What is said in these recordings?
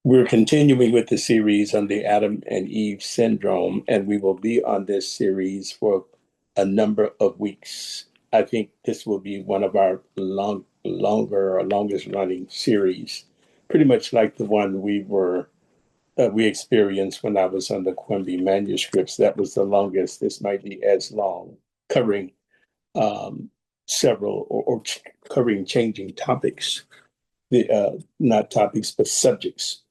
We're continuing with the series on the Adam and Eve syndrome, and we will be on this series for a number of weeks. I think this will be one of our longer or longest running series, pretty much like the one we experienced when I was on the Quimby manuscripts. That was the longest. This might be as long, covering several or covering changing topics, not topics, but subjects.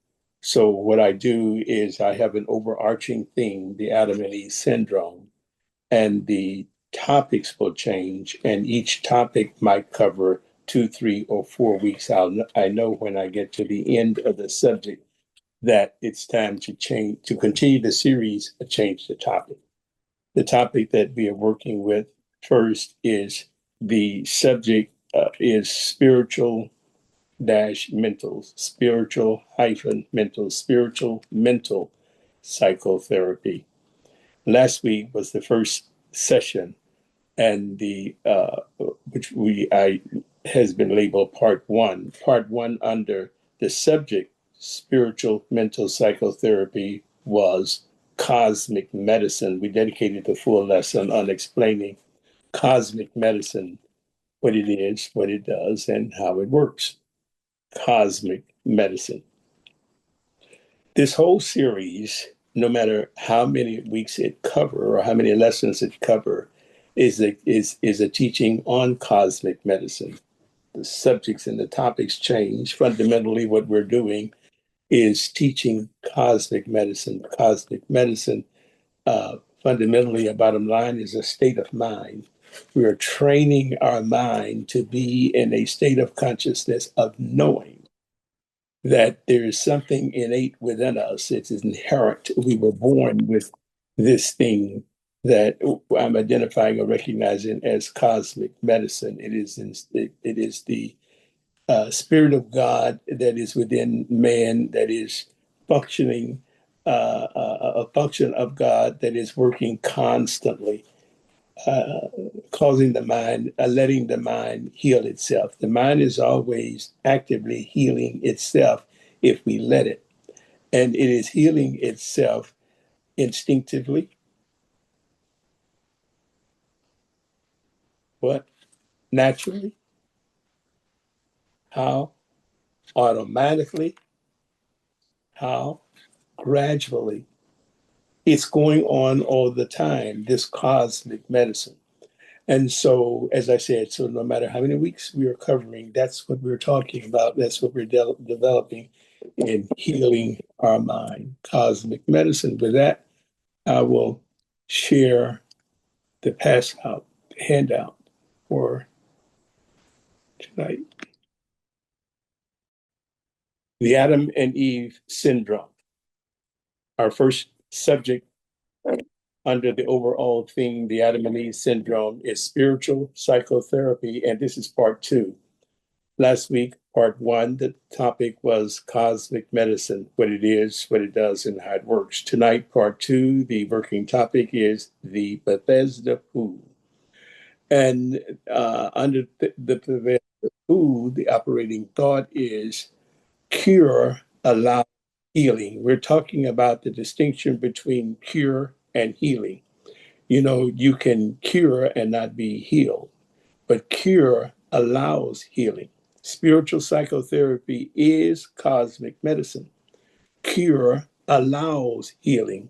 So what I do is I have an overarching theme, the Adam and Eve syndrome, and the topics will change, and each topic might cover 2, 3, or 4 weeks. I know when I get to the end of the subject that it's time to change, to continue the series, change the topic. The topic that we are working with first is the subject is spiritual dash mental, spiritual hyphen mental, spiritual mental psychotherapy. Last week was the first session, and the which we I has been labeled part one. Part one under the subject spiritual mental psychotherapy was cosmic medicine. We dedicated the full lesson on explaining cosmic medicine, what it is, what it does, and how it works. Cosmic medicine. This whole series, no matter how many weeks it cover or how many lessons it cover, is a teaching on cosmic medicine. The subjects and the topics change. Fundamentally, what we're doing is teaching cosmic medicine. Cosmic medicine, fundamentally, a bottom line is a state of mind. We are training our mind to be in a state of consciousness of knowing that there is something innate within us. It's inherent. We were born with this thing that I'm identifying or recognizing as cosmic medicine. It is the spirit of God that is within man, that is functioning, a function of God that is working constantly, causing the mind, letting the mind heal itself. The mind is always actively healing itself if we let it. And it is healing itself instinctively, what? Naturally, how? Automatically, how? Gradually. It's going on all the time, this cosmic medicine. And so, as I said, so no matter how many weeks we are covering, that's what we're talking about. That's what we're developing in healing our mind, cosmic medicine. With that, I will share the pass out handout for tonight. The Adam and Eve syndrome. Our first subject under the overall theme, the Adam and Eve syndrome, is spiritual psychotherapy, and this is part two. Last week, part one, the topic was cosmic medicine, what it is, what it does, and how it works. Tonight, part two, the working topic is the Bethesda pool. And under the Bethesda pool, the operating thought is cure allows healing. We're talking about the distinction between cure and healing. You know, you can cure and not be healed, but cure allows healing. Spiritual psychotherapy is cosmic medicine. Cure allows healing,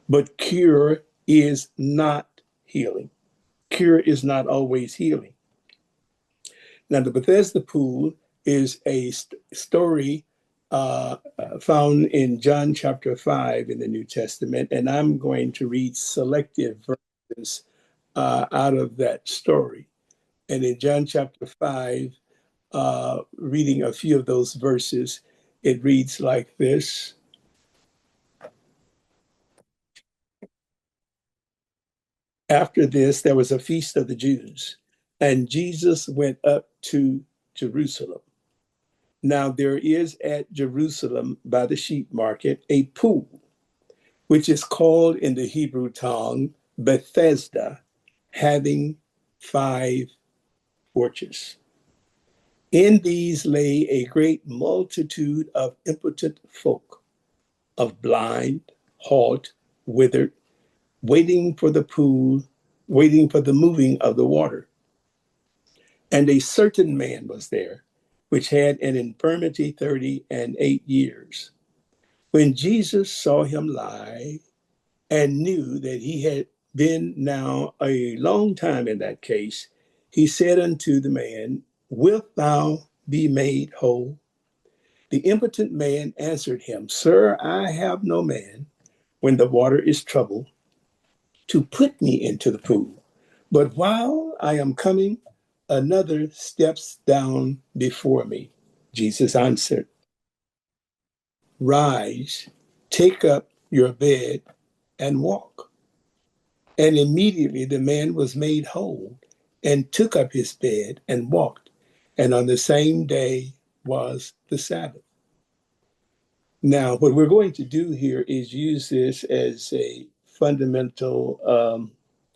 but cure is not healing. Cure is not always healing. Now, the Bethesda pool is a story found in John chapter 5 in the New Testament, and I'm going to read selective verses out of that story. And in John chapter 5, reading a few of those verses, it reads like this. After this, there was a feast of the Jews, and Jesus went up to Jerusalem. Now there is at Jerusalem by the sheep market a pool, which is called in the Hebrew tongue Bethesda, having 5 porches. In these lay a great multitude of impotent folk, of blind, halt, withered, waiting for the pool, waiting for the moving of the water. And a certain man was there, which had an infirmity 38 years. When Jesus saw him lie, and knew that he had been now a long time in that case, he said unto the man, Wilt thou be made whole? The impotent man answered him, Sir, I have no man, when the water is troubled, to put me into the pool. But while I am coming, another steps down before me. Jesus answered, Rise, take up your bed, and walk. And immediately the man was made whole and took up his bed and walked. And on the same day was the Sabbath. Now, what we're going to do here is use this as a fundamental,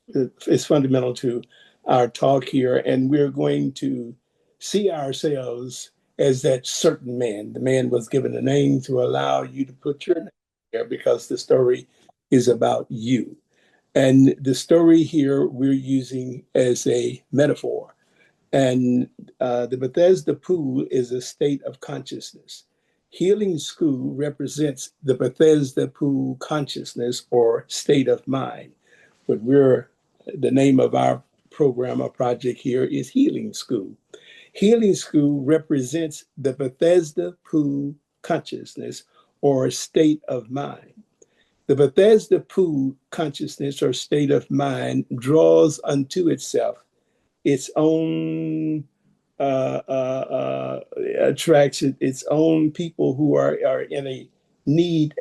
it's fundamental to our talk here. And we're going to see ourselves as that certain man. The man was given a name to allow you to put your name there because the story is about you. And the story here we're using as a metaphor. And the Bethesda pool is a state of consciousness. Healing School represents the Bethesda pool consciousness or state of mind. But the name of our program or project here is Healing School. Healing School represents the Bethesda pool consciousness or state of mind. The Bethesda pool consciousness or state of mind draws unto itself its own attracts its own people who are in a need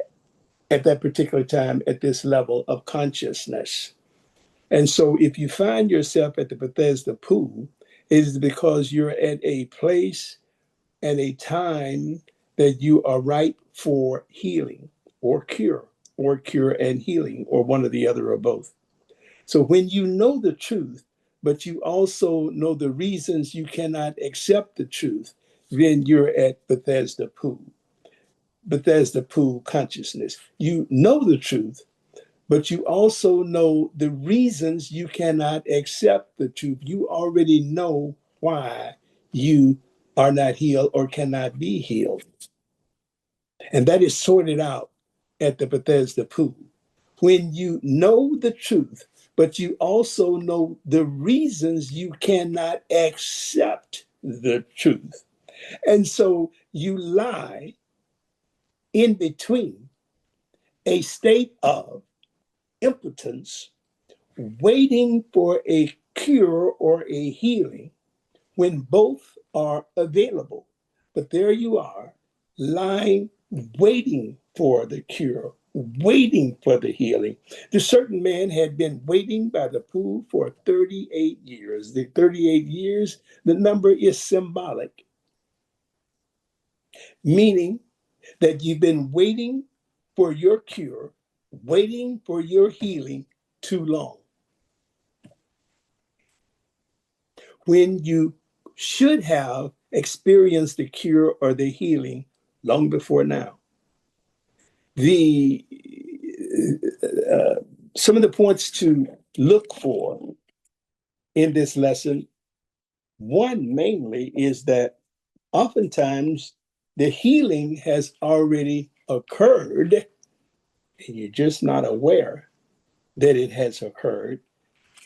at that particular time at this level of consciousness. And so if you find yourself at the Bethesda pool, it is because you're at a place and a time that you are ripe for healing or cure and healing, or one or the other or both. So when you know the truth, but you also know the reasons you cannot accept the truth, then you're at Bethesda pool consciousness. You know the truth, but you also know the reasons you cannot accept the truth. You already know why you are not healed or cannot be healed. And that is sorted out at the Bethesda pool. When you know the truth, but you also know the reasons you cannot accept the truth. And so you lie in between a state of impotence, waiting for a cure or a healing when both are available. But there you are, lying, waiting for the cure, waiting for the healing. The certain man had been waiting by the pool for 38 years. The 38 years, the number is symbolic, meaning that you've been waiting for your cure, waiting for your healing too long. When you should have experienced the cure or the healing long before now. The some of the points to look for in this lesson, one mainly is that oftentimes the healing has already occurred and you're just not aware that it has occurred,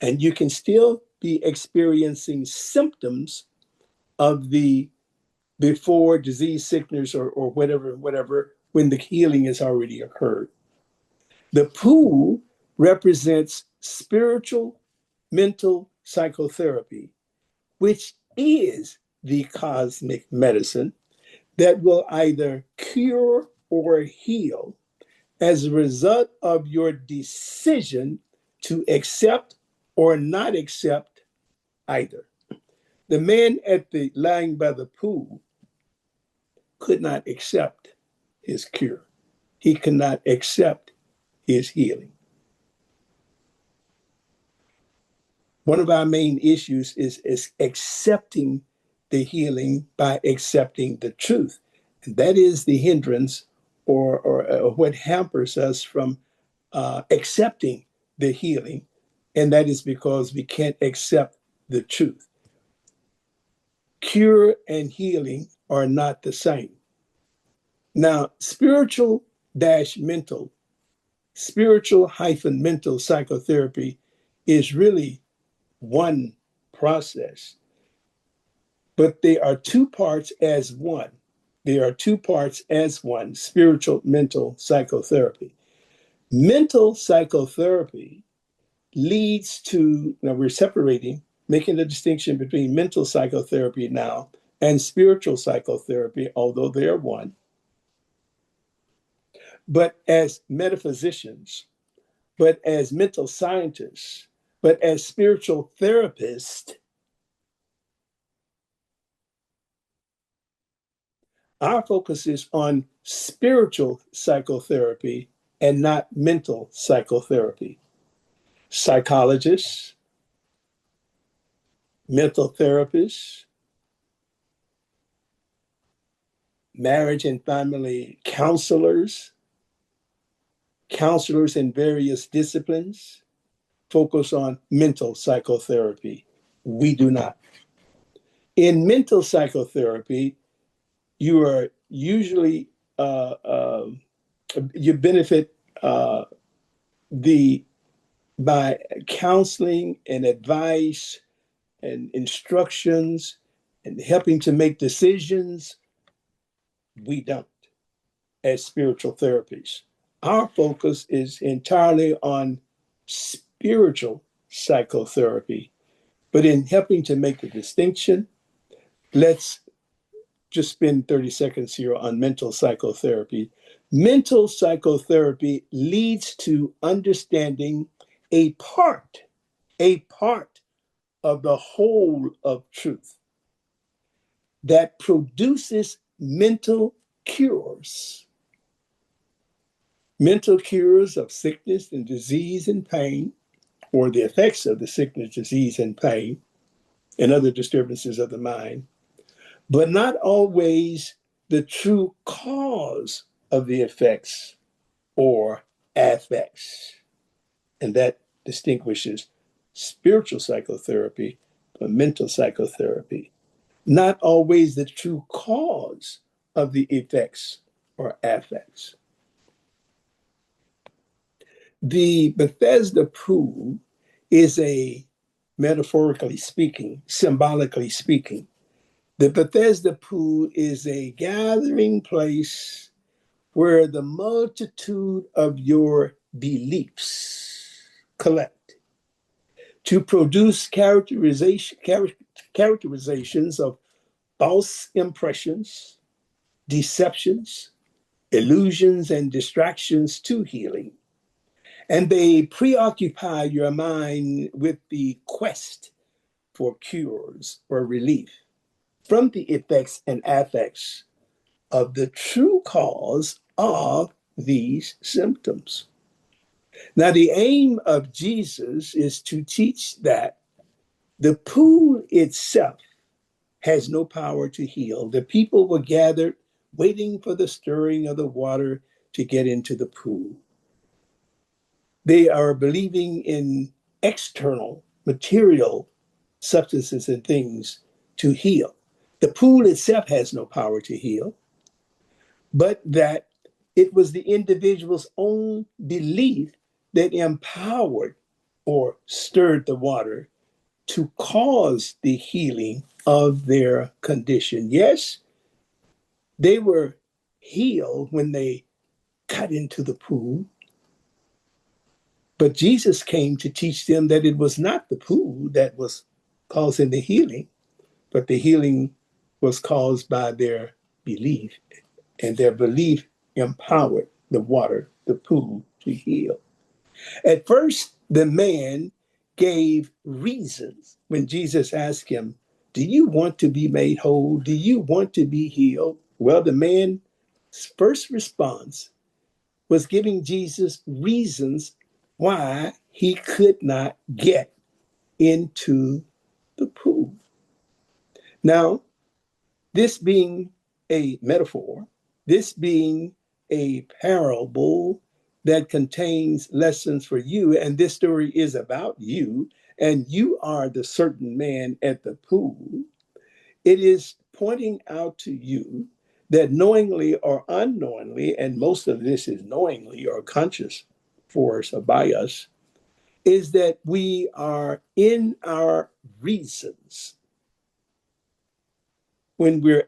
and you can still be experiencing symptoms of the before disease, sickness, or whatever, when the healing has already occurred. The pool represents spiritual, mental psychotherapy, which is the cosmic medicine that will either cure or heal as a result of your decision to accept or not accept either. The man at the lying by the pool could not accept his cure. He could not accept his healing. One of our main issues is accepting the healing by accepting the truth. And that is the hindrance or what hampers us from accepting the healing. And that is because we can't accept the truth. Cure and healing are not the same. Now, spiritual-mental psychotherapy is really one process, but they are two parts as one. They are two parts as one, spiritual mental psychotherapy. Mental psychotherapy leads to, now we're separating, making the distinction between mental psychotherapy now and spiritual psychotherapy, although they are one. But as metaphysicians, but as mental scientists, but as spiritual therapists, our focus is on spiritual psychotherapy and not mental psychotherapy. Psychologists, mental therapists, marriage and family counselors in various disciplines focus on mental psychotherapy. We do not. In mental psychotherapy, you are usually you benefit by counseling and advice and instructions and helping to make decisions. We don't as spiritual therapies. Our focus is entirely on spiritual psychotherapy. But in helping to make the distinction, let's just spend 30 seconds here on mental psychotherapy. Mental psychotherapy leads to understanding a part of the whole of truth that produces mental cures of sickness and disease and pain, or the effects of the sickness, disease, and pain, and other disturbances of the mind, but not always the true cause of the effects or affects. And that distinguishes spiritual psychotherapy from mental psychotherapy. Not always the true cause of the effects or affects. The Bethesda pool is metaphorically speaking, symbolically speaking, the Bethesda pool is a gathering place where the multitude of your beliefs collect to produce characterizations of false impressions, deceptions, illusions, and distractions to healing. And they preoccupy your mind with the quest for cures or relief from the effects and affects of the true cause of these symptoms. Now, the aim of Jesus is to teach that the pool itself has no power to heal. The people were gathered waiting for the stirring of the water to get into the pool. They are believing in external material substances and things to heal. The pool itself has no power to heal, but that it was the individual's own belief that empowered or stirred the water to cause the healing of their condition. Yes, they were healed when they got into the pool, but Jesus came to teach them that it was not the pool that was causing the healing, but the healing was caused by their belief, and their belief empowered the water, the pool, to heal. At first, the man gave reasons when Jesus asked him, "Do you want to be made whole? Do you want to be healed?" Well, the man's first response was giving Jesus reasons why he could not get into the pool. Now, This being a metaphor, this being a parable that contains lessons for you, and this story is about you, and you are the certain man at the pool. It is pointing out to you that knowingly or unknowingly, and most of this is knowingly or conscious for us or by us, is that we are in our reasons when we're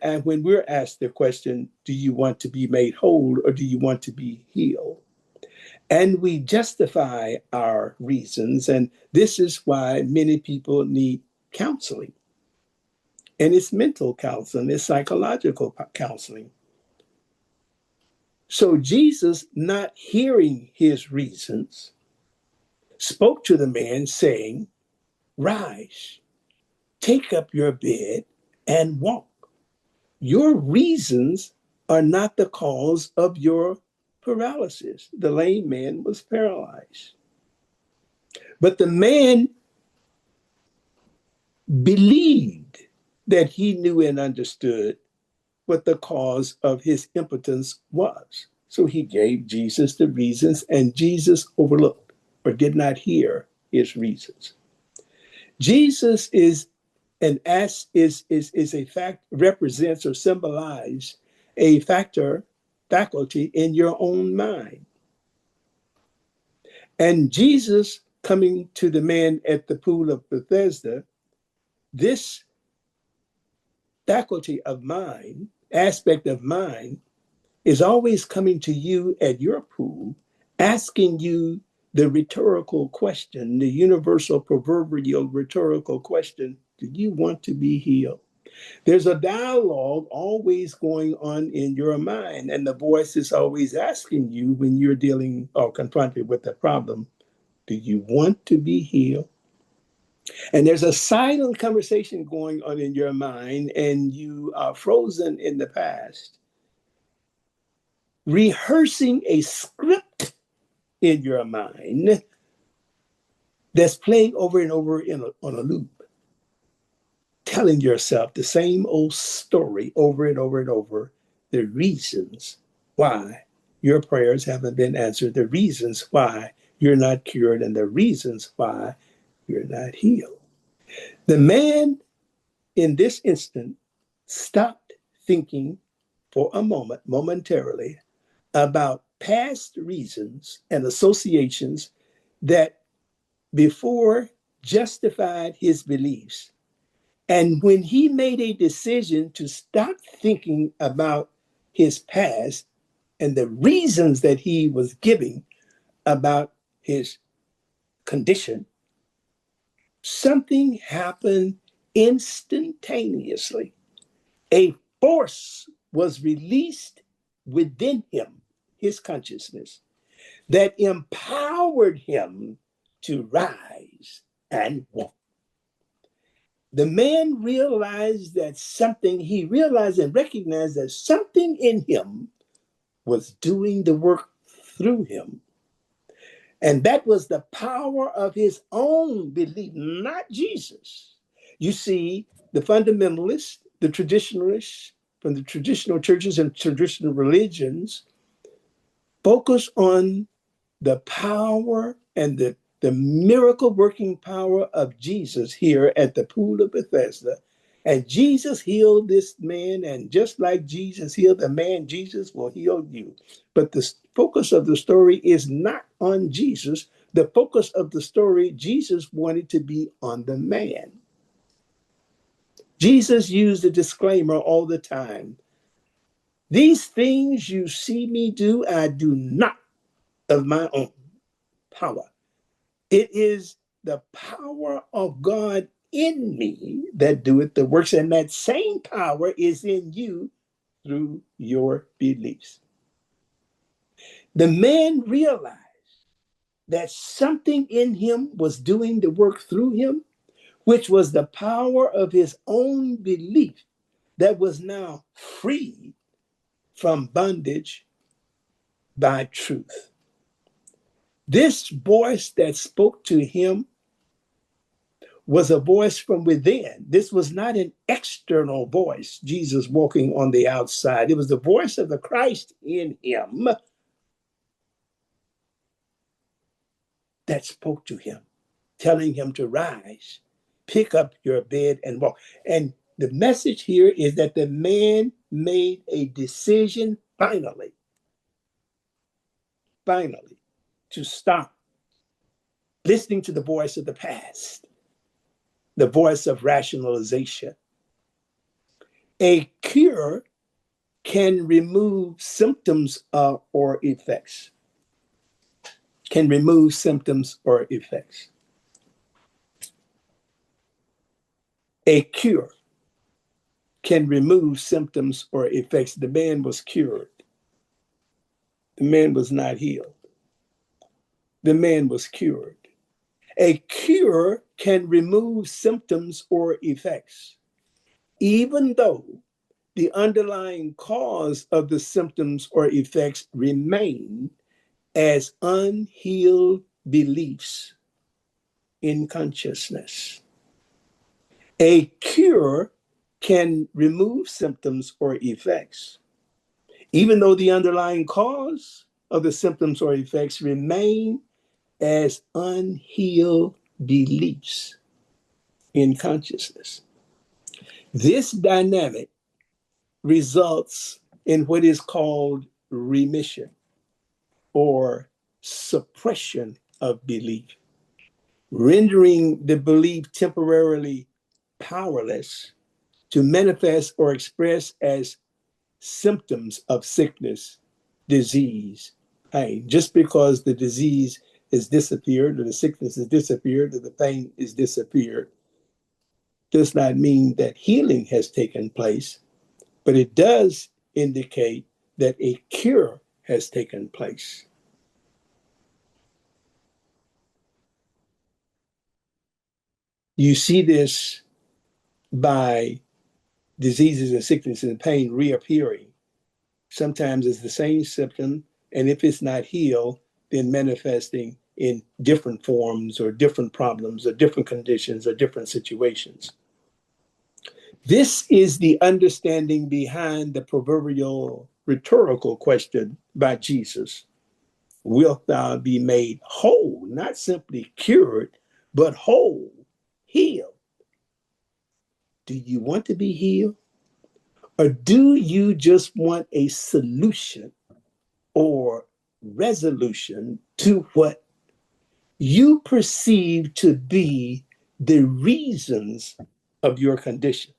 asked the question, do you want to be made whole or do you want to be healed? And we justify our reasons, and this is why many people need counseling. And it's mental counseling, it's psychological counseling. So Jesus, not hearing his reasons, spoke to the man saying, rise, take up your bed and walk. Your reasons are not the cause of your paralysis. The lame man was paralyzed. But the man believed that he knew and understood what the cause of his impotence was. So he gave Jesus the reasons, and Jesus overlooked or did not hear his reasons. Jesus is a fact, represents or symbolizes a faculty in your own mind. And Jesus coming to the man at the pool of Bethesda, this faculty of mind, aspect of mind, is always coming to you at your pool, asking you the rhetorical question, the universal proverbial rhetorical question, do you want to be healed? There's a dialogue always going on in your mind, and the voice is always asking you when you're dealing or confronted with a problem, do you want to be healed? And there's a silent conversation going on in your mind, and you are frozen in the past, rehearsing a script in your mind that's playing over and over on a loop, telling yourself the same old story over and over and over, the reasons why your prayers haven't been answered, the reasons why you're not cured, and the reasons why you're not healed. The man in this instant stopped thinking for a moment, momentarily, about past reasons and associations that before justified his beliefs. And when he made a decision to stop thinking about his past and the reasons that he was giving about his condition, something happened instantaneously. A force was released within him, his consciousness, that empowered him to rise and walk. The man realized he realized and recognized that something in him was doing the work through him. And that was the power of his own belief, not Jesus. You see, the fundamentalists, the traditionalists from the traditional churches and traditional religions focus on the power and the miracle working power of Jesus here at the pool of Bethesda. And Jesus healed this man, and just like Jesus healed the man, Jesus will heal you. But the focus of the story is not on Jesus. The focus of the story, Jesus wanted to be on the man. Jesus used a disclaimer all the time. These things you see me do, I do not of my own power. It is the power of God in me that doeth the works, and that same power is in you through your beliefs. The man realized that something in him was doing the work through him, which was the power of his own belief that was now freed from bondage by truth. This voice that spoke to him was a voice from within. This was not an external voice, Jesus walking on the outside. It was the voice of the Christ in him that spoke to him, telling him to rise, pick up your bed and walk. And the message here is that the man made a decision finally, to stop listening to the voice of the past, the voice of rationalization. A cure can remove symptoms or effects. Can remove symptoms or effects. A cure can remove symptoms or effects. The man was cured. The man was not healed. The man was cured. A cure can remove symptoms or effects, even though the underlying cause of the symptoms or effects remain as unhealed beliefs in consciousness. A cure can remove symptoms or effects, even though the underlying cause of the symptoms or effects remain as unhealed beliefs in consciousness. This dynamic results in what is called remission or suppression of belief, rendering the belief temporarily powerless to manifest or express as symptoms of sickness, disease, pain. Just because the disease is disappeared or the sickness has disappeared or the pain is disappeared does not mean that healing has taken place, but it does indicate that a cure has taken place. You see this by diseases and sickness and pain reappearing. Sometimes it's the same symptom, and if it's not healed, then manifesting in different forms or different problems or different conditions or different situations. This is the understanding behind the proverbial rhetorical question by Jesus. Wilt thou be made whole, not simply cured, but whole, healed? Do you want to be healed? Or do you just want a solution or resolution to what you perceive to be the reasons of your condition?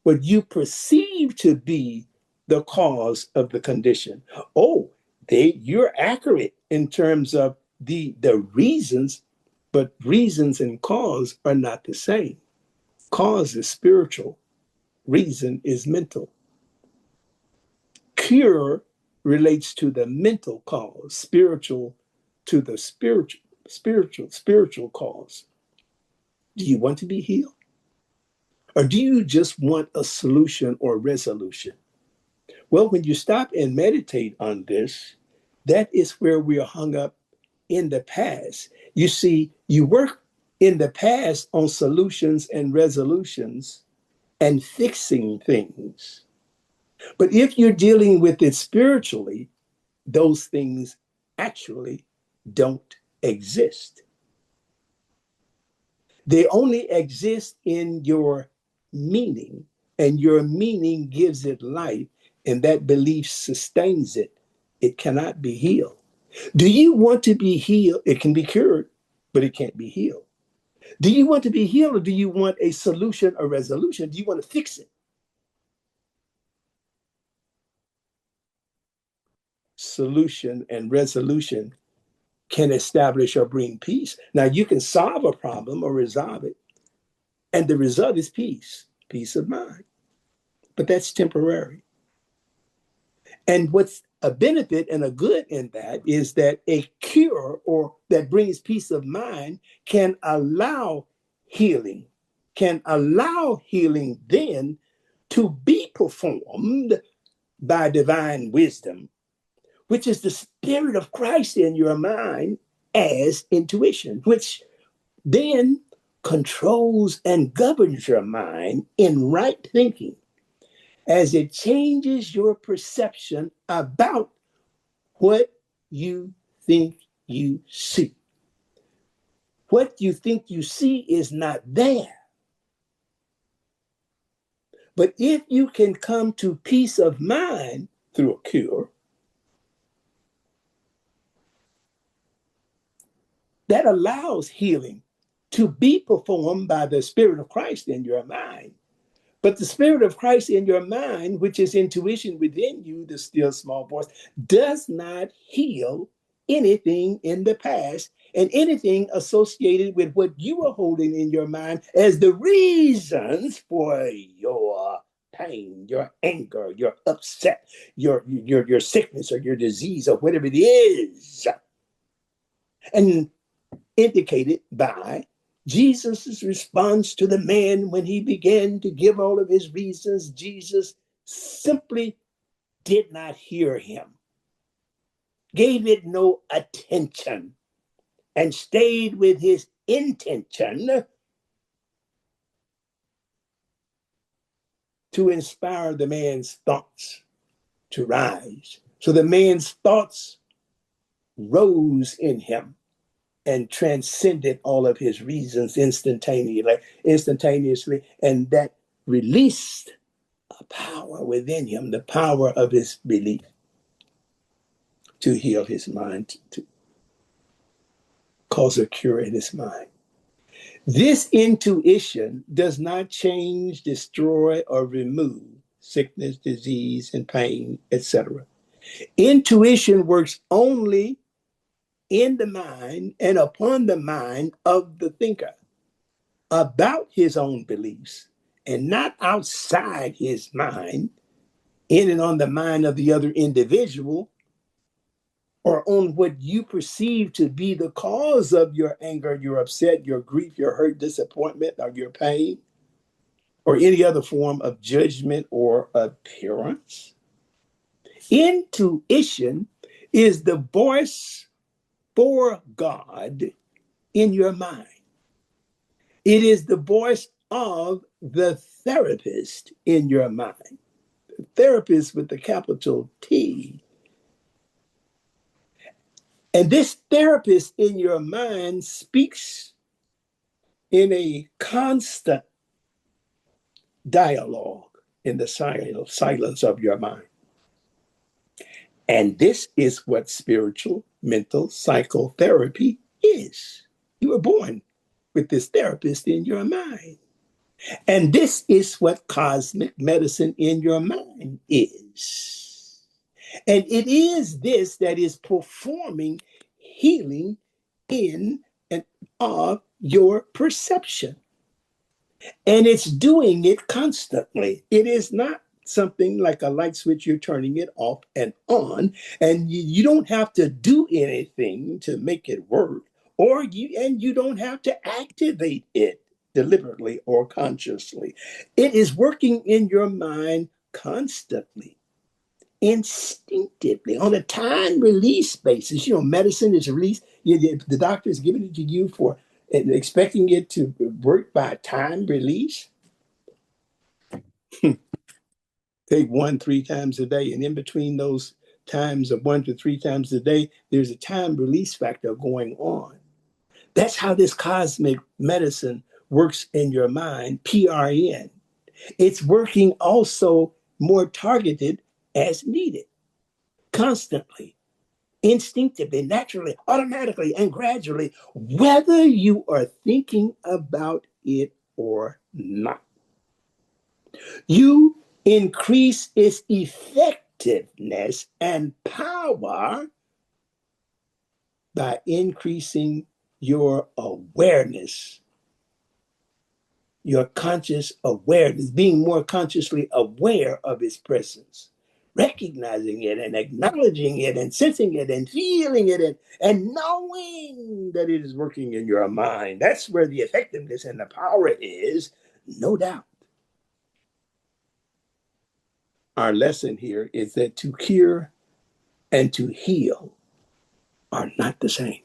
What you perceive to be the cause of the condition. Oh, you're accurate in terms of the reasons, but reasons and cause are not the same. Cause is spiritual, reason is mental. Cure relates to the mental cause, spiritual to the spiritual cause. Do you want to be healed? Or do you just want a solution or resolution? Well, when you stop and meditate on this, that is where we are hung up in the past. You see, you work in the past on solutions and resolutions and fixing things. But if you're dealing with it spiritually, those things actually don't exist. They only exist in your meaning, and your meaning gives it life, and that belief sustains it. It cannot be healed. Do you want to be healed? It can be cured, but it can't be healed. Do you want to be healed, or do you want a solution or resolution? Do you want to fix it? Solution and resolution can establish or bring peace. Now, you can solve a problem or resolve it, and the result is peace of mind. But that's temporary. And what's a benefit and a good in that is that a cure or that brings peace of mind can allow healing, then to be performed by divine wisdom, which is the Spirit of Christ in your mind as intuition, which then controls and governs your mind in right thinking as it changes your perception about what you think you see. What you think you see is not there. But if you can come to peace of mind through a cure, that allows healing to be performed by the Spirit of Christ in your mind. But the Spirit of Christ in your mind, which is intuition within you, the still small voice, does not heal anything in the past and anything associated with what you are holding in your mind as the reasons for your pain, your anger, your upset, your sickness or your disease or whatever it is. And indicated by Jesus' response to the man when he began to give all of his reasons. Jesus simply did not hear him, gave it no attention, and stayed with his intention to inspire the man's thoughts to rise. So the man's thoughts rose in him and transcended all of his reasons instantaneously, and that released a power within him, the power of his belief to heal his mind, to cause a cure in his mind. This intuition does not change, destroy, or remove sickness, disease, and pain, etc. Intuition works only in the mind and upon the mind of the thinker about his own beliefs and not outside his mind, in and on the mind of the other individual, or on what you perceive to be the cause of your anger, your upset, your grief, your hurt, disappointment, or your pain, or any other form of judgment or appearance. Intuition is the voice for God in your mind. It is the voice of the therapist in your mind. Therapist with the capital T. And this therapist in your mind speaks in a constant dialogue in the silence of your mind. And this is what spiritual, mental psychotherapy is. You were born with this therapist in your mind. And this is what cosmic medicine in your mind is. And it is this that is performing healing in and of your perception. And it's doing it constantly. It is not something like a light switch, you're turning it off and on, and you don't have to do anything to make it work, and you don't have to activate it deliberately or consciously. It is working in your mind constantly, instinctively, on a time release basis. Medicine is released. The doctor is giving it to you for expecting it to work by time release. Take 1-3 times a day, and in between those times of 1 to 3 times a day, there's a time release factor going on. That's how this cosmic medicine works in your mind, PRN. It's working also more targeted as needed, constantly, instinctively, naturally, automatically, and gradually, whether you are thinking about it or not. You increase its effectiveness and power by increasing your awareness, your conscious awareness, being more consciously aware of its presence, recognizing it and acknowledging it and sensing it and feeling it and knowing that it is working in your mind. That's where the effectiveness and the power is, no doubt. Our lesson here is that to cure and to heal are not the same.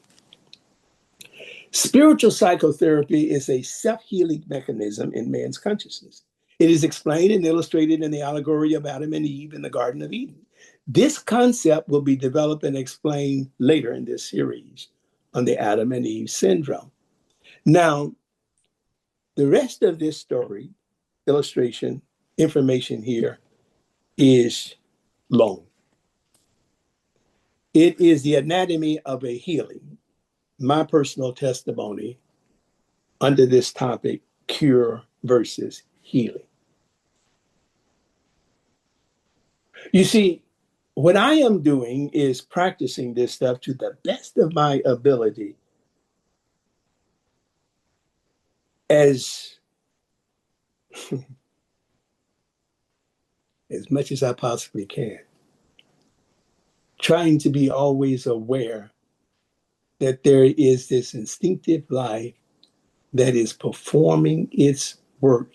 Spiritual psychotherapy is a self-healing mechanism in man's consciousness. It is explained and illustrated in the allegory of Adam and Eve in the Garden of Eden. This concept will be developed and explained later in this series on the Adam and Eve syndrome. Now, the rest of this story, illustration, information here is long. It is the anatomy of a healing, my personal testimony under this topic, cure versus healing. You see, what I am doing is practicing this stuff to the best of my ability as much as I possibly can, trying to be always aware that there is this instinctive life that is performing its work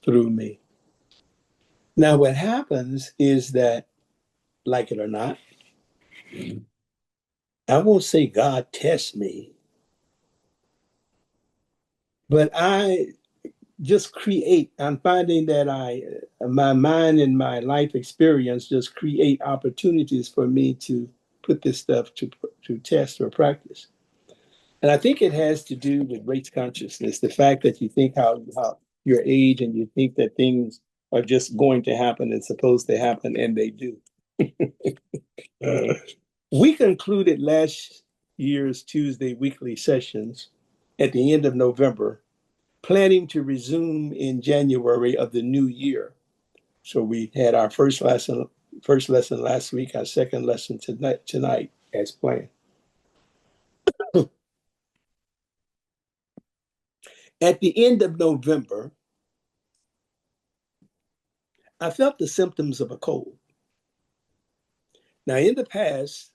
through me. Now, what happens is that, like it or not, I won't say God tests me, but I just create. I'm finding that my mind and my life experience just create opportunities for me to put this stuff to test or practice. And I think it has to do with race consciousness, the fact that you think how your age and you think that things are just going to happen and supposed to happen, and they do. We concluded last year's Tuesday weekly sessions at the end of November, planning to resume in January of the new year. So we had our first lesson last week, our second lesson tonight as planned. At the end of November, I felt the symptoms of a cold. Now, in the past,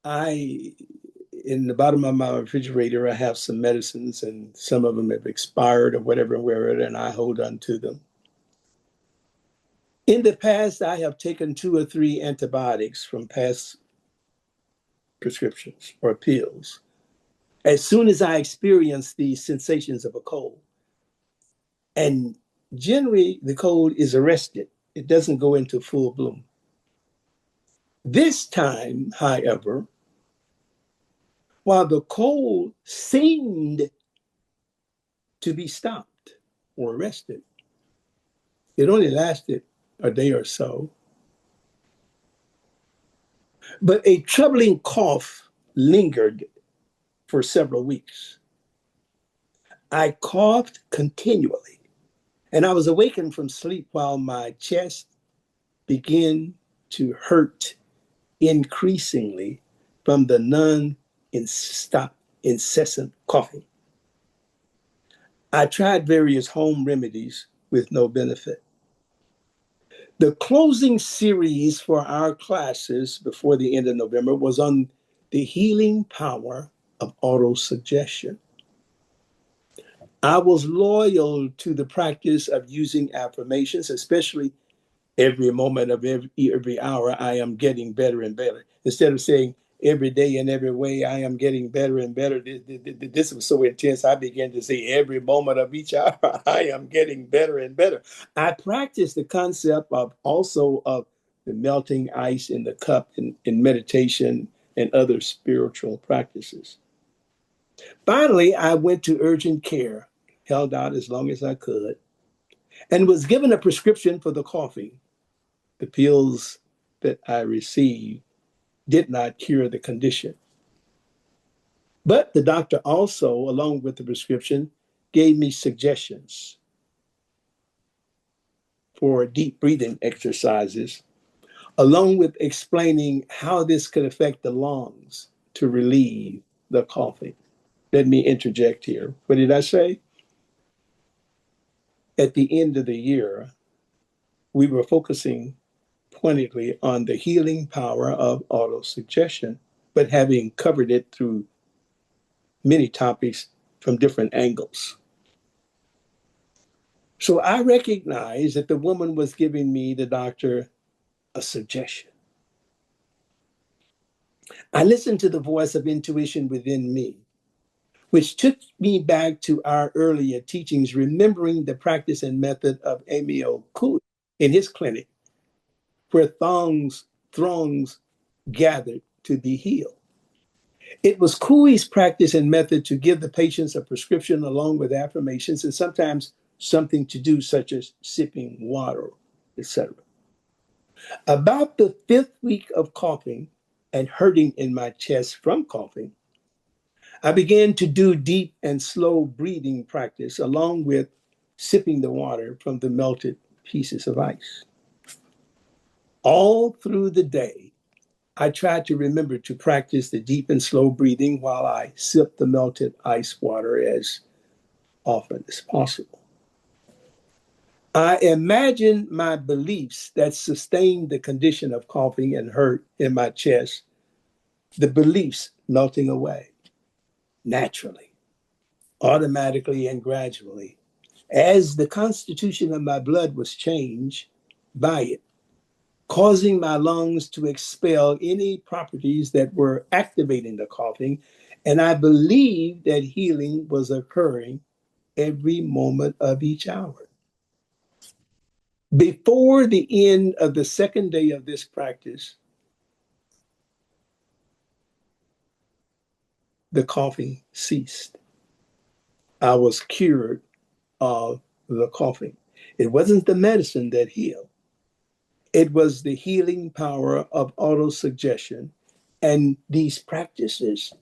in the bottom of my refrigerator, I have some medicines, and some of them have expired or whatever, and I hold on to them. In the past, I have taken 2 or 3 antibiotics from past prescriptions or pills as soon as I experience the sensations of a cold. And generally, the cold is arrested. It doesn't go into full bloom. This time, however, while the cold seemed to be stopped or arrested, it only lasted a day or so. But a troubling cough lingered for several weeks. I coughed continually, and I was awakened from sleep while my chest began to hurt increasingly from the non-stop, incessant coughing. I tried various home remedies with no benefit. The closing series for our classes before the end of November was on the healing power of autosuggestion. I was loyal to the practice of using affirmations, especially every moment of every hour, I am getting better and better. Instead of saying every day in every way, I am getting better and better. This was so intense, I began to say every moment of each hour, I am getting better and better. I practiced the concept of the melting ice in the cup in meditation and other spiritual practices. Finally, I went to urgent care, held out as long as I could, and was given a prescription for the coughing. The pills that I received did not cure the condition. But the doctor also, along with the prescription, gave me suggestions for deep breathing exercises, along with explaining how this could affect the lungs to relieve the coughing. Let me interject here. What did I say? At the end of the year, we were focusing pointedly on the healing power of autosuggestion, but having covered it through many topics from different angles. So I recognized that the woman was giving me, the doctor, a suggestion. I listened to the voice of intuition within me, which took me back to our earlier teachings, remembering the practice and method of Emil Coue in his clinic, where throngs gathered to be healed. It was Coue's practice and method to give the patients a prescription along with affirmations and sometimes something to do, such as sipping water, etc. About the fifth week of coughing and hurting in my chest from coughing, I began to do deep and slow breathing practice along with sipping the water from the melted pieces of ice. All through the day, I tried to remember to practice the deep and slow breathing while I sipped the melted ice water as often as possible. I imagined my beliefs that sustained the condition of coughing and hurt in my chest, the beliefs melting away naturally, automatically, and gradually, as the constitution of my blood was changed by it, causing my lungs to expel any properties that were activating the coughing. And I believed that healing was occurring every moment of each hour. Before the end of the second day of this practice, the coughing ceased. I was cured of the coughing. It wasn't the medicine that healed. It was the healing power of autosuggestion and these practices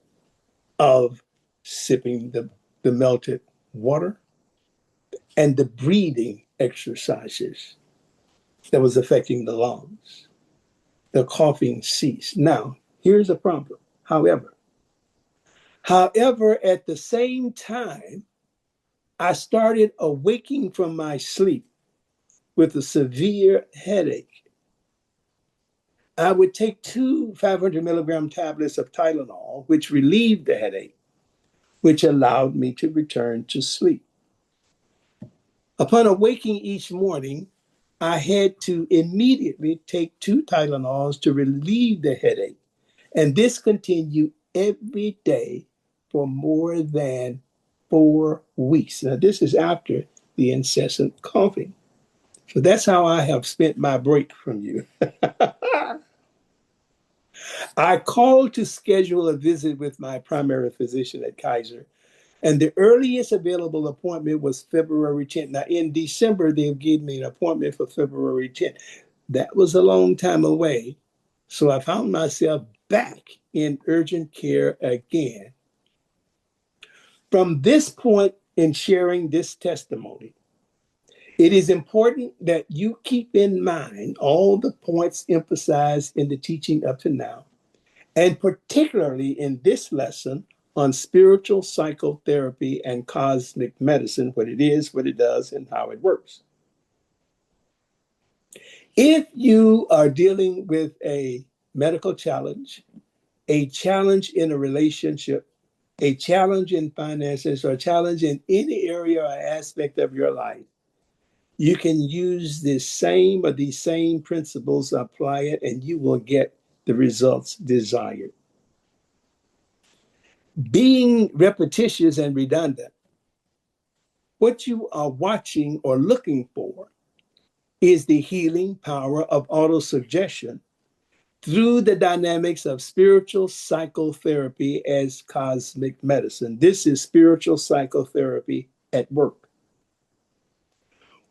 of sipping the melted water and the breathing exercises that was affecting the lungs. The coughing ceased. Now, here's a problem. However, at the same time, I started awaking from my sleep with a severe headache. I would take 2 500 milligram tablets of Tylenol, which relieved the headache, which allowed me to return to sleep. Upon awaking each morning, I had to immediately take 2 Tylenols to relieve the headache. And this continued every day for more than 4 weeks. Now, this is after the incessant coughing. So that's how I have spent my break from you. I called to schedule a visit with my primary physician at Kaiser, and the earliest available appointment was February 10th. Now, in December, they gave me an appointment for February 10th. That was a long time away. So I found myself back in urgent care again. From this point in sharing this testimony, it is important that you keep in mind all the points emphasized in the teaching up to now, and particularly in this lesson on spiritual psychotherapy and cosmic medicine, what it is, what it does, and how it works. If you are dealing with a medical challenge, a challenge in a relationship, a challenge in finances, or a challenge in any area or aspect of your life, you can use these same principles, apply it, and you will get the results desired. Being repetitious and redundant, what you are watching or looking for is the healing power of autosuggestion through the dynamics of spiritual psychotherapy as cosmic medicine. This is spiritual psychotherapy at work.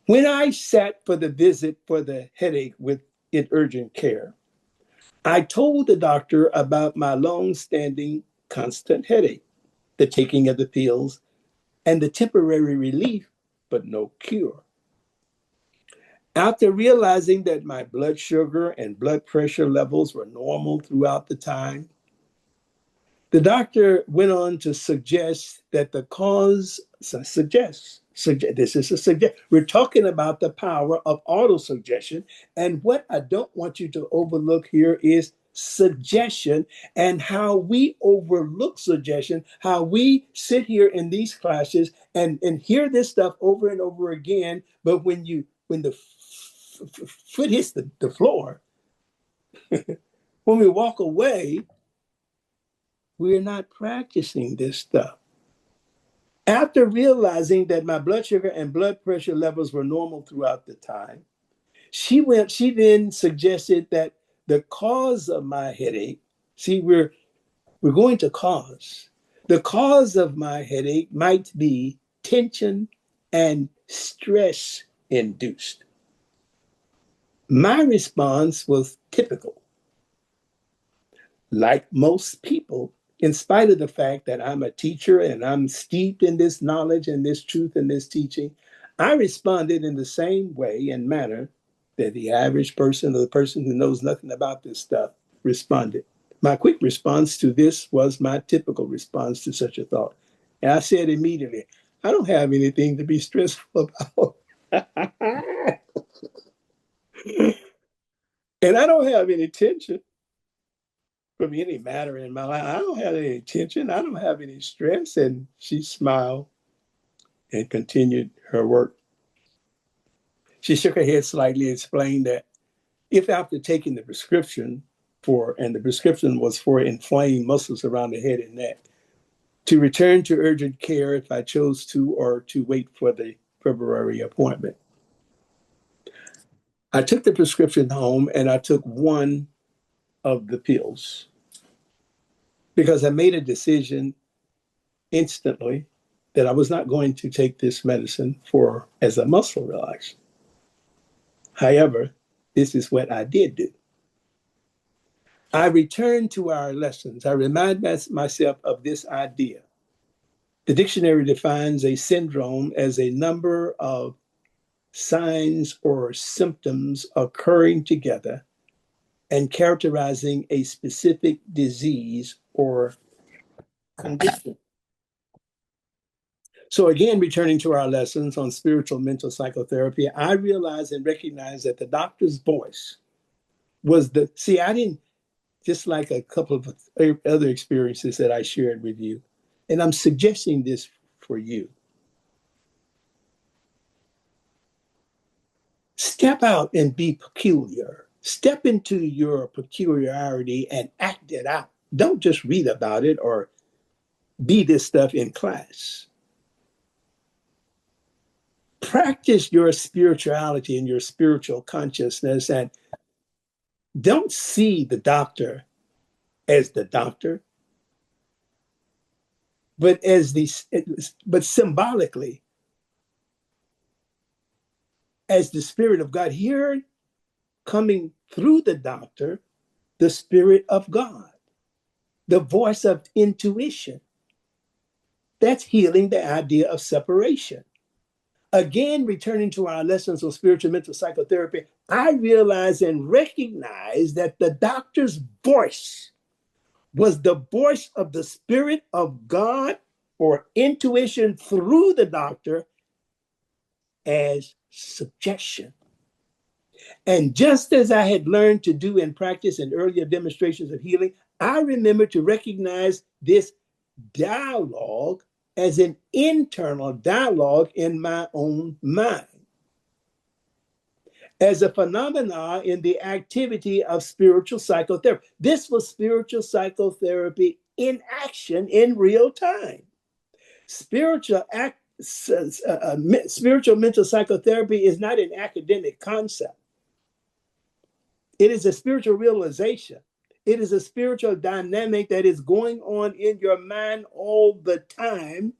When I sat for the visit for the headache in urgent care, I told the doctor about my long-standing constant headache, the taking of the pills, and the temporary relief, but no cure. After realizing that my blood sugar and blood pressure levels were normal throughout the time, the doctor went on to suggest that the cause, this is a suggest. We're talking about the power of autosuggestion. And what I don't want you to overlook here is suggestion and how we overlook suggestion, how we sit here in these classes and hear this stuff over and over again. But when the foot hits the floor, when we walk away, we're not practicing this stuff. After realizing that my blood sugar and blood pressure levels were normal throughout the time, she then suggested that the cause of my headache, see, we're going to cause. The cause of my headache might be tension and stress induced. My response was typical. Like most people, in spite of the fact that I'm a teacher and I'm steeped in this knowledge and this truth and this teaching, I responded in the same way and manner that the average person or the person who knows nothing about this stuff responded. My quick response to this was my typical response to such a thought. And I said immediately, I don't have anything to be stressful about. And I don't have any tension from any matter in my life. I don't have any tension. I don't have any stress. And she smiled and continued her work. She shook her head slightly and explained that if after taking the prescription and the prescription was for inflamed muscles around the head and neck, to return to urgent care if I chose to, or to wait for the February appointment. I took the prescription home and I took one of the pills because I made a decision instantly that I was not going to take this medicine as a muscle relaxer. However, this is what I did do. I returned to our lessons. I remind myself of this idea. The dictionary defines a syndrome as a number of signs or symptoms occurring together and characterizing a specific disease or condition. So again, returning to our lessons on spiritual mental psychotherapy, I realized and recognized that the doctor's voice was I didn't, just like a couple of other experiences that I shared with you, and I'm suggesting this for you. Step out and be peculiar. Step into your peculiarity and act it out. Don't just read about it or be this stuff in class. Practice your spirituality and your spiritual consciousness, and don't see the doctor as the doctor, but but symbolically as the Spirit of God. Here, coming through the doctor, the Spirit of God, the voice of intuition. That's healing the idea of separation. Again, returning to our lessons on spiritual mental psychotherapy, I realized and recognized that the doctor's voice was the voice of the Spirit of God or intuition through the doctor as suggestion. And just as I had learned to do in practice in earlier demonstrations of healing, I remember to recognize this dialogue as an internal dialogue in my own mind, as a phenomena in the activity of spiritual psychotherapy. This was spiritual psychotherapy in action in real time. Spiritual mental psychotherapy is not an academic concept. It is a spiritual realization. It is a spiritual dynamic that is going on in your mind all the time.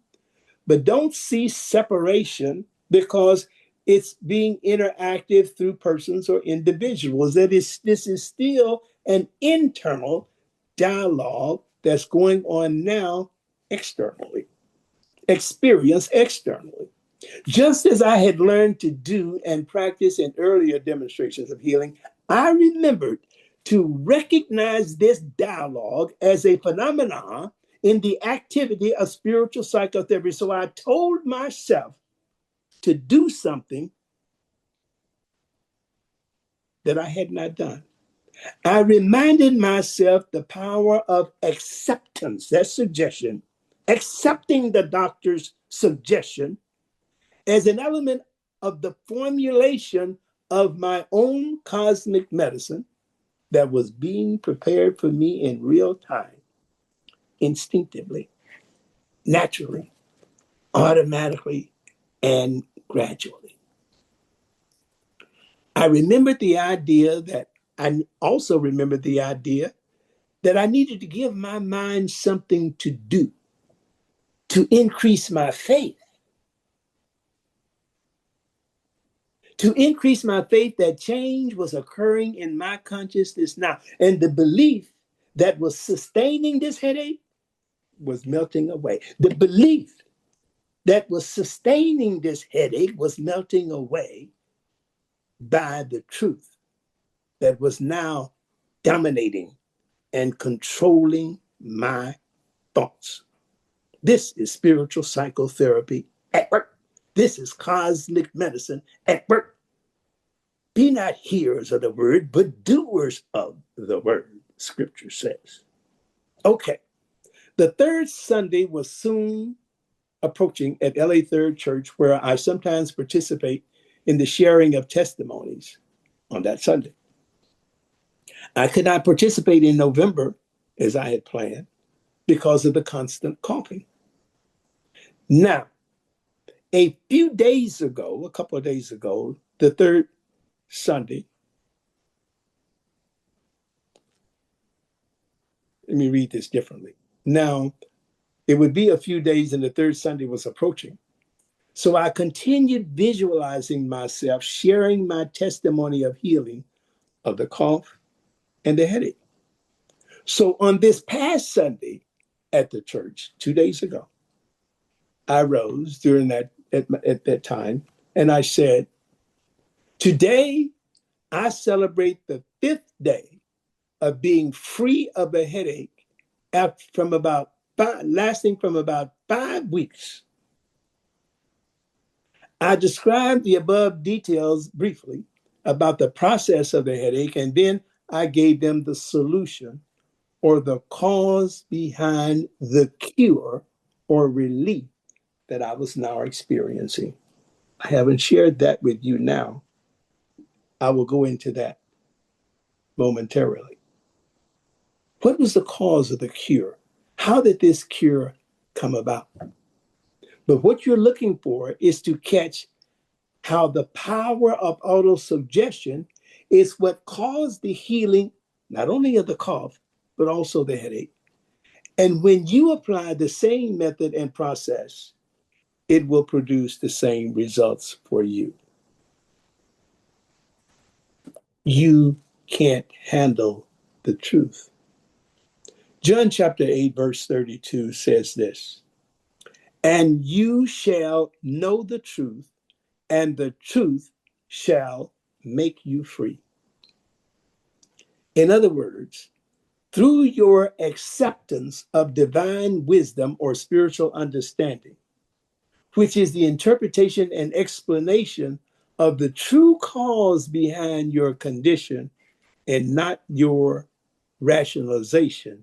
But don't see separation because it's being interactive through persons or individuals. This is still an internal dialogue that's going on now externally, experienced externally. Just as I had learned to do and practice in earlier demonstrations of healing, I remembered to recognize this dialogue as a phenomenon in the activity of spiritual psychotherapy. So I told myself to do something that I had not done. I reminded myself the power of acceptance, that suggestion, accepting the doctor's suggestion as an element of the formulation of my own cosmic medicine that was being prepared for me in real time, instinctively, naturally. automatically and gradually. I remembered the idea that I also remembered the idea that I needed to give my mind something to do to increase my faith, that change was occurring in my consciousness now. And the belief that was sustaining this headache was melting away. The belief that was sustaining this headache was melting away by the truth that was now dominating and controlling my thoughts. This is spiritual psychotherapy at work. This is cosmic medicine at work. Be not hearers of the word, but doers of the word, scripture says. Okay, the third Sunday was soon approaching at LA Third Church, where I sometimes participate in the sharing of testimonies on that Sunday. I could not participate in November as I had planned because of the constant coughing. Now, a couple of days ago, the third Sunday, let me read this differently. Now, it would be a few days and the third Sunday was approaching. So I continued visualizing myself sharing my testimony of healing of the cough and the headache. So on this past Sunday at the church, 2 days ago, I rose during that at that time and I said, today I celebrate the 5th day of being free of a headache lasting from about 5 weeks. I described the above details briefly about the process of the headache, and then I gave them the solution or the cause behind the cure or relief that I was now experiencing. I haven't shared that with you now. I will go into that momentarily. What was the cause of the cure? How did this cure come about? But what you're looking for is to catch how the power of autosuggestion is what caused the healing, not only of the cough, but also the headache. And when you apply the same method and process, it will produce the same results for you. You can't handle the truth. John chapter 8, verse 32 says this, and you shall know the truth, and the truth shall make you free. In other words, through your acceptance of divine wisdom or spiritual understanding, which is the interpretation and explanation of the true cause behind your condition and not your rationalization,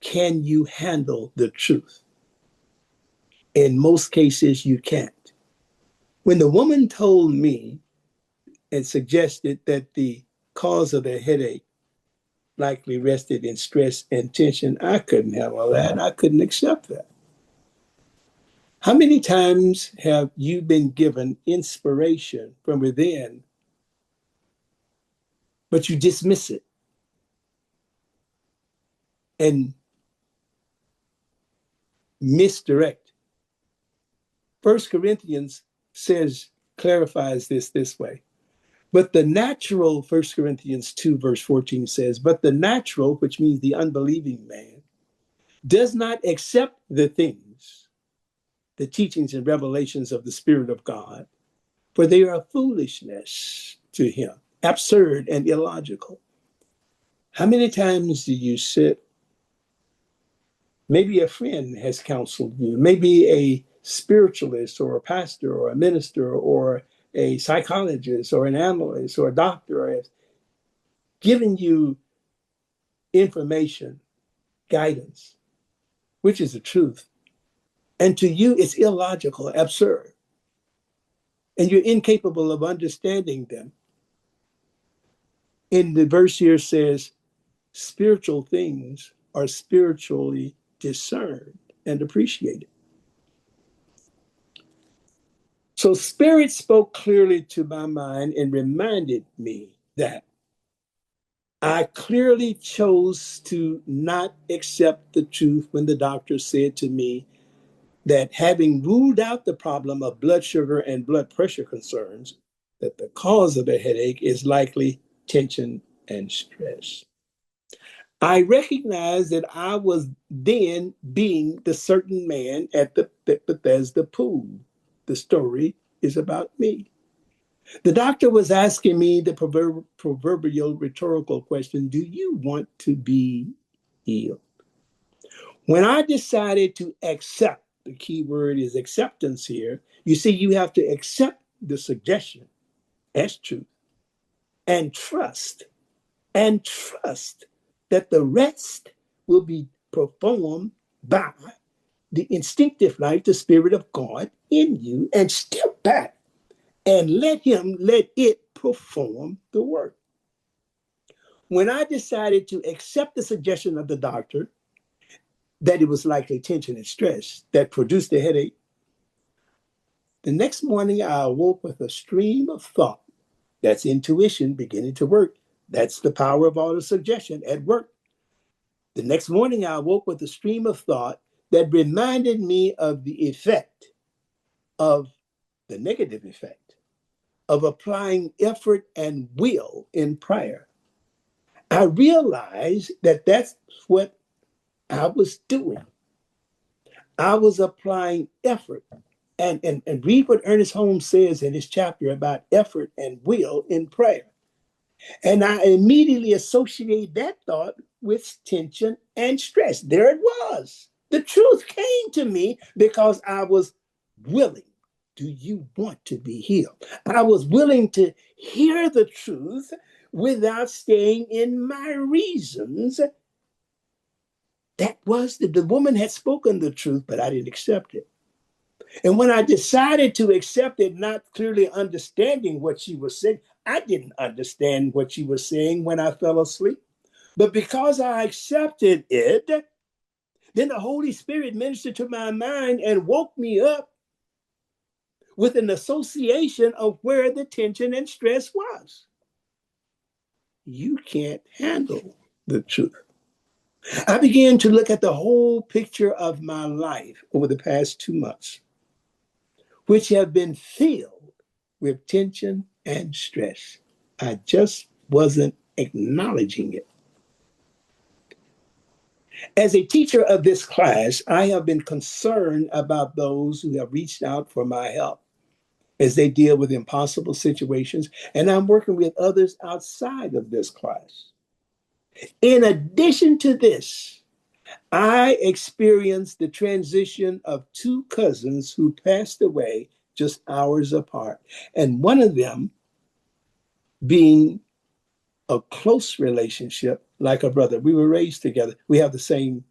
can you handle the truth? In most cases, you can't. When the woman told me and suggested that the cause of the headache likely rested in stress and tension, I couldn't handle that. I couldn't accept that. How many times have you been given inspiration from within, but you dismiss it and misdirect? First Corinthians clarifies this way. But the natural, 1 Corinthians 2, verse 14 says, but the natural, which means the unbelieving man, does not accept the things, the teachings and revelations of the Spirit of God, for they are foolishness to him, absurd and illogical. How many times do you sit? Maybe a friend has counseled you, maybe a spiritualist or a pastor or a minister or a psychologist or an analyst or a doctor has given you information, guidance, which is the truth. And to you, it's illogical, absurd. And you're incapable of understanding them. In the verse here says, spiritual things are spiritually discerned and appreciated. So Spirit spoke clearly to my mind and reminded me that I clearly chose to not accept the truth when the doctor said to me that having ruled out the problem of blood sugar and blood pressure concerns, that the cause of the headache is likely tension and stress. I recognized that I was then being the certain man at the Bethesda pool. The story is about me. The doctor was asking me the proverbial rhetorical question, do you want to be healed? When I decided to accept, the key word is acceptance here. You see, you have to accept the suggestion as truth and trust that the rest will be performed by the instinctive life, the Spirit of God in you, and step back and let it perform the work. When I decided to accept the suggestion of the doctor that it was likely tension and stress that produced the headache, the next morning I awoke with a stream of thought. That's intuition beginning to work. That's the power of auto-suggestion at work. The next morning I awoke with a stream of thought that reminded me of the effect of the negative effect of applying effort and will in prayer. I realized that that's what I was doing. I was applying effort. And read what Ernest Holmes says in his chapter about effort and will in prayer. And I immediately associate that thought with tension and stress. There it was. The truth came to me because I was willing. Do you want to be healed? I was willing to hear the truth without staying in my reasons. That was the woman had spoken the truth, but I didn't accept it. And when I decided to accept it, not clearly understanding what she was saying, I didn't understand what she was saying when I fell asleep. But because I accepted it, then the Holy Spirit ministered to my mind and woke me up with an association of where the tension and stress was. You can't handle the truth. I began to look at the whole picture of my life over the past 2 months, which have been filled with tension and stress. I just wasn't acknowledging it. As a teacher of this class, I have been concerned about those who have reached out for my help as they deal with impossible situations, and I'm working with others outside of this class. In addition to this, I experienced the transition of 2 cousins who passed away just hours apart, and one of them being a close relationship like a brother. We were raised together. We have the same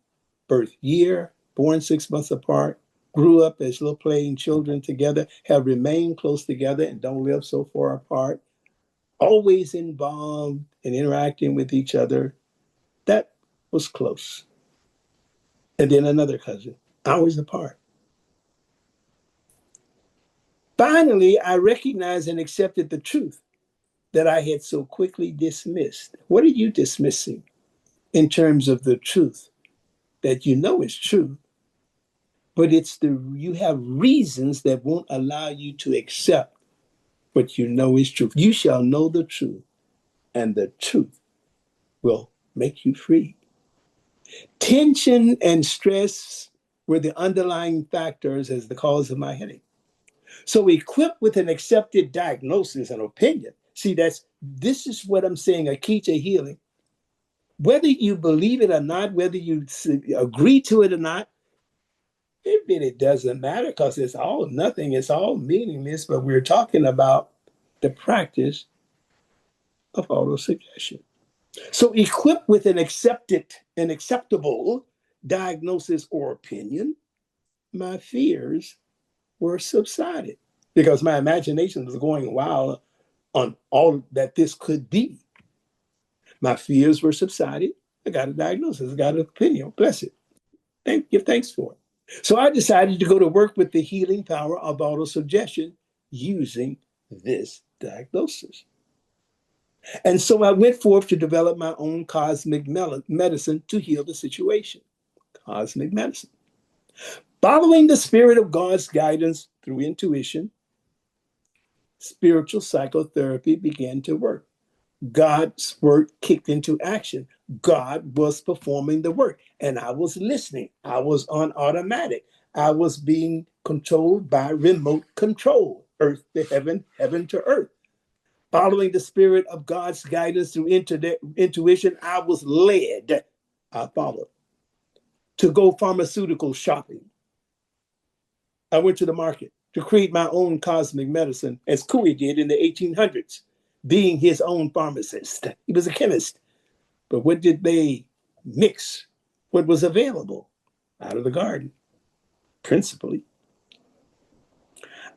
birth year, born 6 months apart, grew up as little playing children together, have remained close together and don't live so far apart, always involved in interacting with each other. That was close. And then another cousin, hours apart. Finally, I recognized and accepted the truth that I had so quickly dismissed. What are you dismissing in terms of the truth that you know is true, but you have reasons that won't allow you to accept what you know is true? You shall know the truth, and the truth will make you free. Tension and stress were the underlying factors as the cause of my headache. So equipped with an accepted diagnosis and opinion, see, this is what I'm saying, a key to healing. Whether you believe it or not, whether you agree to it or not, it really doesn't matter because it's all nothing, it's all meaningless, but we're talking about the practice of auto-suggestion. So equipped with an acceptable diagnosis or opinion, my fears were subsided because my imagination was going wild on all that this could be. My fears were subsided. I got a diagnosis. I got an opinion. Bless it. Give thanks for it. So I decided to go to work with the healing power of autosuggestion using this diagnosis. And so I went forth to develop my own cosmic medicine to heal the situation. Cosmic medicine. Following the Spirit of God's guidance through intuition, spiritual psychotherapy began to work. God's word kicked into action. God was performing the work, and I was listening. I was on automatic. I was being controlled by remote control, earth to heaven, heaven to earth. Following the Spirit of God's guidance through intuition, I was led, I followed, to go pharmaceutical shopping. I went to the market to create my own cosmic medicine, as Coue did in the 1800s, being his own pharmacist. He was a chemist. But what did they mix? What was available out of the garden, principally.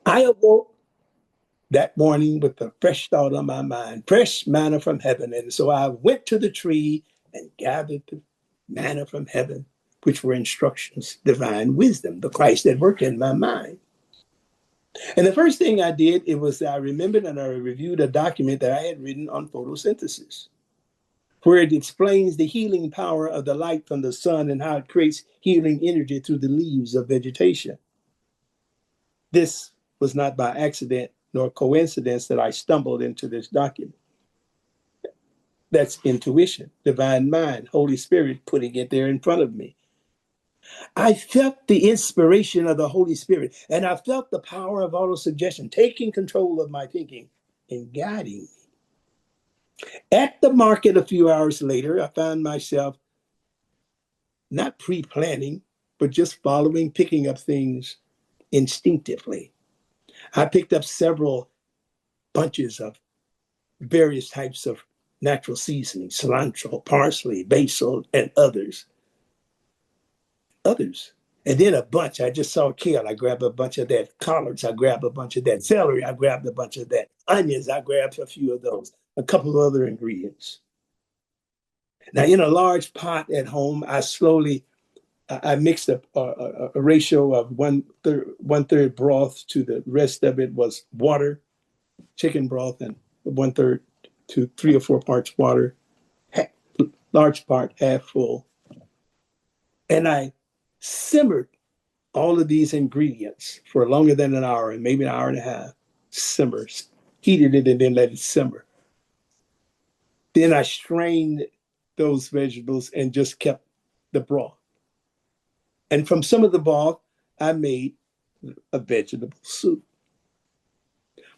I awoke that morning with a fresh thought on my mind, fresh manna from heaven. And so I went to the tree and gathered the manna from heaven, which were instructions, divine wisdom, the Christ that worked in my mind. And the first thing I did, I remembered and I reviewed a document that I had written on photosynthesis, where it explains the healing power of the light from the sun and how it creates healing energy through the leaves of vegetation. This was not by accident nor coincidence that I stumbled into this document. That's intuition, divine mind, Holy Spirit putting it there in front of me. I felt the inspiration of the Holy Spirit, and I felt the power of autosuggestion taking control of my thinking and guiding me. At the market a few hours later, I found myself not pre-planning, but just following, picking up things instinctively. I picked up several bunches of various types of natural seasonings, cilantro, parsley, basil, and others. And then a bunch, I just saw kale. I grabbed a bunch of that. Collards, I grabbed a bunch of that. Celery, I grabbed a bunch of that. Onions, I grabbed a few of those. A couple of other ingredients. Now, in a large pot at home, I mixed a ratio of one third broth to the rest of it was water, chicken broth, and 1/3 to 3 or 4 parts water, large part, half full. And I simmered all of these ingredients for longer than an hour, and maybe an hour and a half. Simmers, heated it and then let it simmer. Then I strained those vegetables and just kept the broth. And from some of the broth, I made a vegetable soup.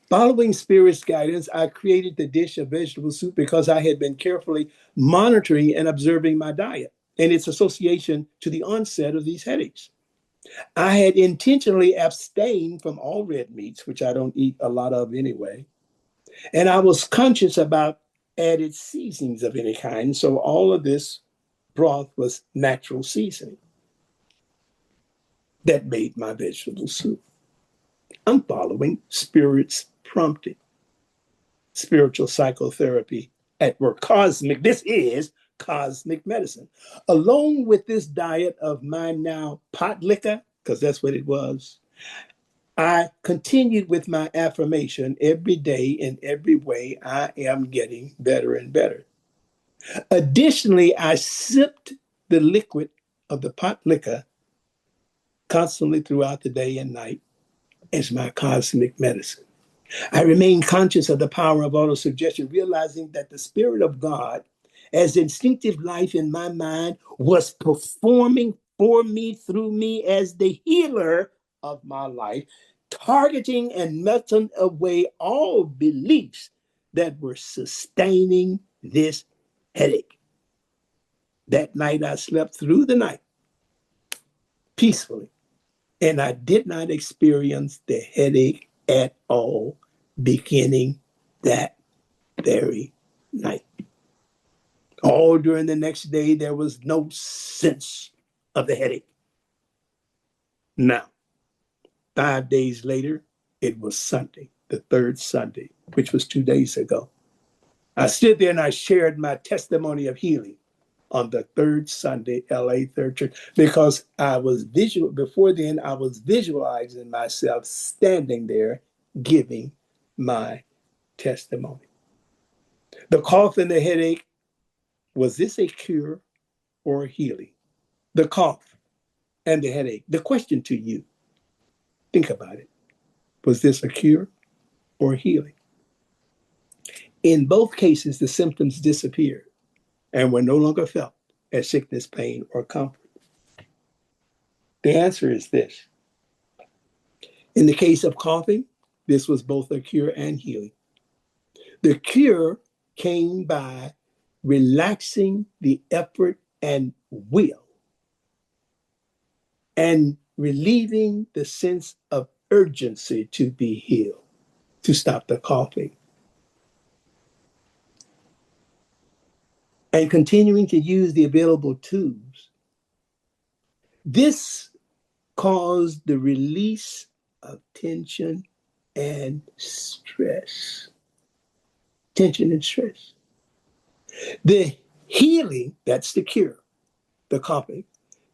Following Spirit's guidance, I created the dish of vegetable soup because I had been carefully monitoring and observing my diet and its association to the onset of these headaches. I had intentionally abstained from all red meats, which I don't eat a lot of anyway. And I was conscious about added seasonings of any kind. So all of this broth was natural seasoning that made my vegetable soup. I'm following Spirit's prompting. Spiritual psychotherapy at work. This is cosmic medicine. Along with this diet of mine now, pot liquor, because that's what it was, I continued with my affirmation every day in every way. I am getting better and better. Additionally, I sipped the liquid of the pot liquor constantly throughout the day and night as my cosmic medicine. I remained conscious of the power of autosuggestion, realizing that the Spirit of God, as instinctive life in my mind, was performing for me, through me, as the healer of my life, targeting and melting away all beliefs that were sustaining this headache. That night, I slept through the night peacefully, and I did not experience the headache at all beginning that very night. All during the next day, there was no sense of the headache. Now, 5 days later, it was Sunday, the third Sunday, which was 2 days ago. I stood there and I shared my testimony of healing on the third Sunday, LA Third Church, because before then, I was visualizing myself standing there giving my testimony. The cough and the headache, was this a cure or a healing? The cough and the headache. The question to you, think about it. Was this a cure or a healing? In both cases, the symptoms disappeared and were no longer felt as sickness, pain, or comfort. The answer is this. In the case of coughing, this was both a cure and healing. The cure came by relaxing the effort and will and relieving the sense of urgency to be healed, to stop the coughing. And continuing to use the available tools. This caused the release of tension and stress. Tension and stress. The healing, that's the cure, the coughing.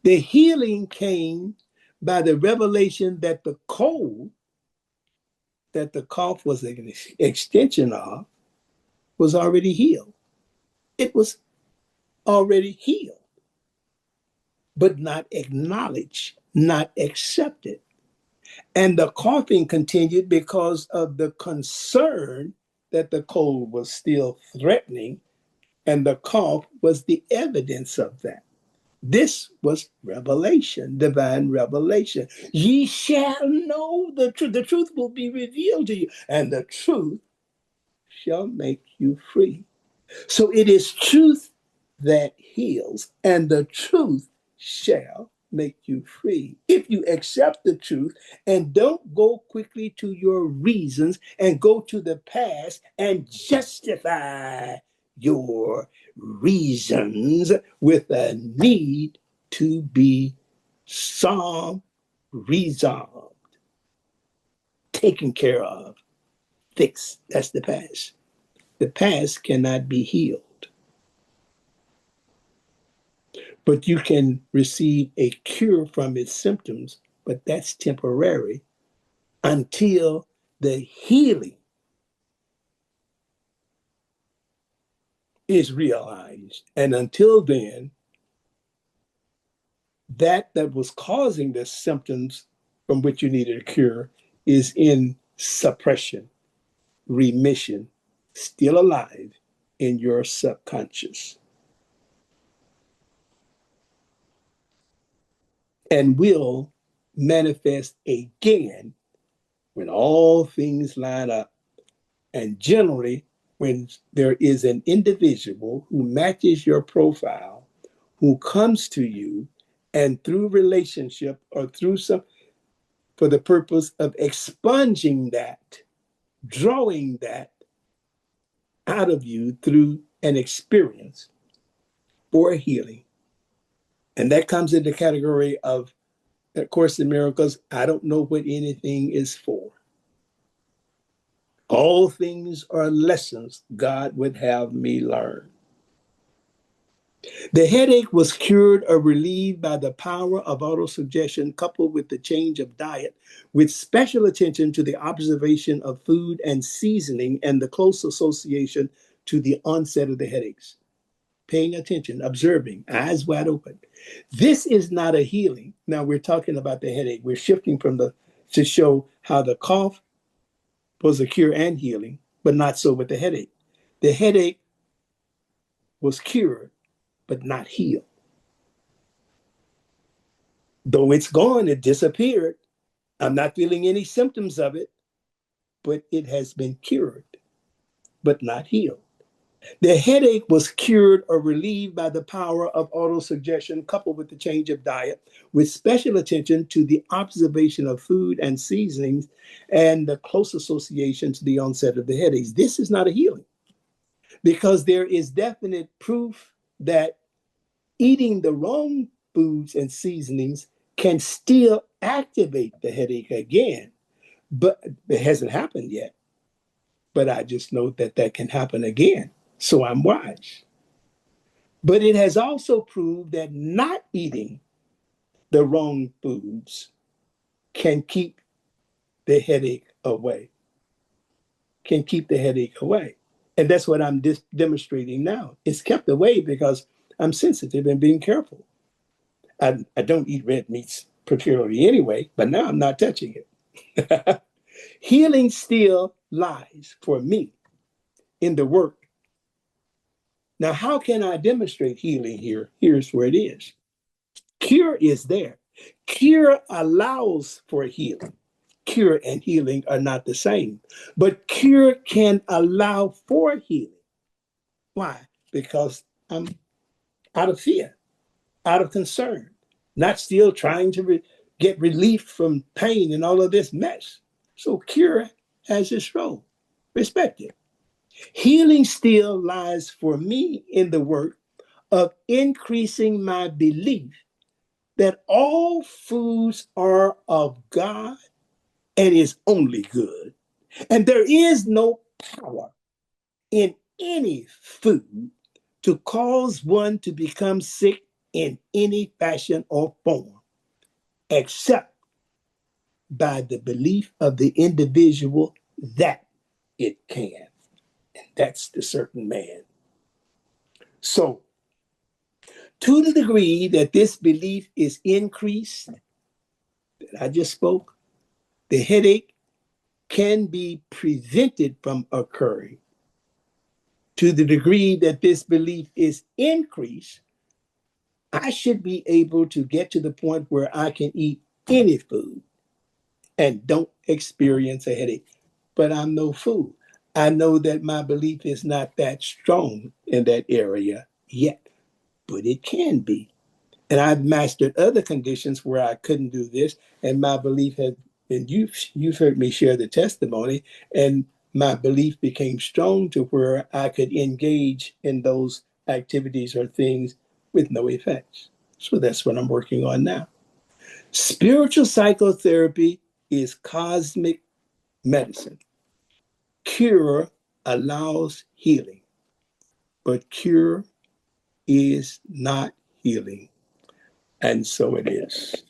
The healing came by the revelation that the cold that the cough was an extension of was already healed. It was already healed, but not acknowledged, not accepted. And the coughing continued because of the concern that the cold was still threatening, and the cough was the evidence of that. This was revelation, divine revelation. Ye shall know the truth. The truth will be revealed to you, and the truth shall make you free. So it is truth that heals, and the truth shall make you free. If you accept the truth and don't go quickly to your reasons and go to the past and justify your reasons with a need to be solved, resolved, taken care of, fixed. That's the past. The past cannot be healed. But you can receive a cure from its symptoms, but that's temporary until the healing is realized. And until then, that was causing the symptoms from which you needed a cure is in suppression, remission, still alive in your subconscious. And will manifest again when all things line up. And generally, when there is an individual who matches your profile, who comes to you and through relationship or through for the purpose of expunging that, drawing that out of you through an experience or a healing. And that comes in the category of that Course in Miracles, I don't know what anything is for. All things are lessons God would have me learn. The headache was cured or relieved by the power of autosuggestion coupled with the change of diet, with special attention to the observation of food and seasoning and the close association to the onset of the headaches. Paying attention, observing, eyes wide open. This is not a healing. Now we're talking about the headache. We're shifting from to show how the cough was a cure and healing, but not so with the headache. The headache was cured, but not healed. Though it's gone, it disappeared. I'm not feeling any symptoms of it, but it has been cured, but not healed. The headache was cured or relieved by the power of autosuggestion coupled with the change of diet, with special attention to the observation of food and seasonings and the close association to the onset of the headaches. This is not a healing because there is definite proof that eating the wrong foods and seasonings can still activate the headache again, but it hasn't happened yet. But I just know that that can happen again. So I'm wise. But it has also proved that not eating the wrong foods can keep the headache away. can keep the headache away. And that's what I'm demonstrating now. It's kept away because I'm sensitive and being careful. I don't eat red meats particularly anyway, but now I'm not touching it. Healing still lies for me in the work. Now, how can I demonstrate healing here? Here's where it is. Cure is there. Cure allows for healing. Cure and healing are not the same, but cure can allow for healing. Why? Because I'm out of fear, out of concern, not still trying to get relief from pain and all of this mess. So cure has its role. Respect it. Healing still lies for me in the work of increasing my belief that all foods are of God and is only good. And there is no power in any food to cause one to become sick in any fashion or form, except by the belief of the individual that it can. And that's the certain man. So, to the degree that this belief is increased, that I just spoke, the headache can be prevented from occurring. To the degree that this belief is increased, I should be able to get to the point where I can eat any food and don't experience a headache. But I'm no fool. I know that my belief is not that strong in that area yet, but it can be. And I've mastered other conditions where I couldn't do this, and my belief has, and you've heard me share the testimony, and my belief became strong to where I could engage in those activities or things with no effects. So that's what I'm working on now. Spiritual psychotherapy is cosmic medicine. Cure allows healing, but cure is not healing. And so it is.